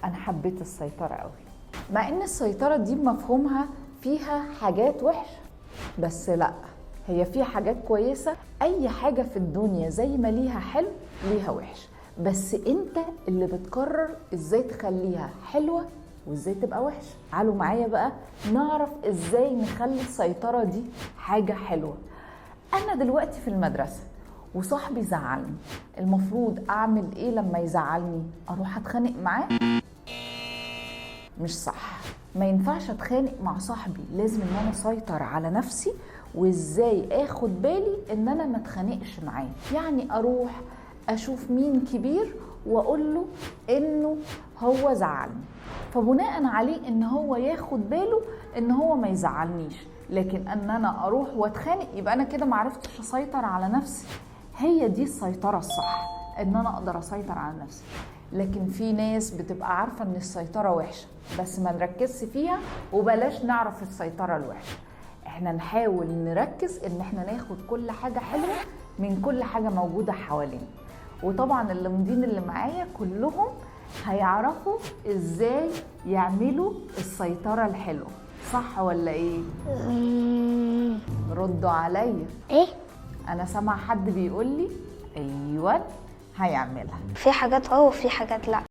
انا حبيت السيطرة قوي، مع ان السيطرة دي بمفهومها فيها حاجات وحشة، بس لا، هي فيها حاجات كويسة. اي حاجة في الدنيا زي ما ليها حلو ليها وحش، بس انت اللي بتقرر ازاي تخليها حلوة وازاي تبقى وحشة. تعالوا معايا بقى نعرف ازاي نخلي السيطرة دي حاجة حلوة. انا دلوقتي في المدرسة وصاحبي زعلني، المفروض اعمل ايه لما يزعلني؟ اروح اتخانق معاه؟ مش صح، ما ينفعش اتخانق مع صاحبي، لازم ان انا اسيطر على نفسي وازاي اخد بالي ان انا ما اتخانقش معاه. يعني اروح اشوف مين كبير واقول له انه هو زعلني، فبناء عليه ان هو ياخد باله ان هو ما يزعلنيش. لكن ان انا اروح واتخانق يبقى انا كده معرفتش اسيطر على نفسي. هي دي السيطرة الصح، ان انا اقدر اسيطر على نفسي. لكن في ناس بتبقى عارفة ان السيطرة وحشة بس ما نركزش فيها، وبلاش نعرف السيطرة الوحشة. احنا نحاول نركز ان احنا ناخد كل حاجة حلوة من كل حاجة موجودة حوالينا. وطبعا اللمضين اللي معايا كلهم هيعرفوا ازاي يعملوا السيطرة الحلوة، صح ولا ايه؟ ردوا عليا. ايه؟ انا سامع حد بيقول لي ايوه هيعملها. في حاجات وفي حاجات لا.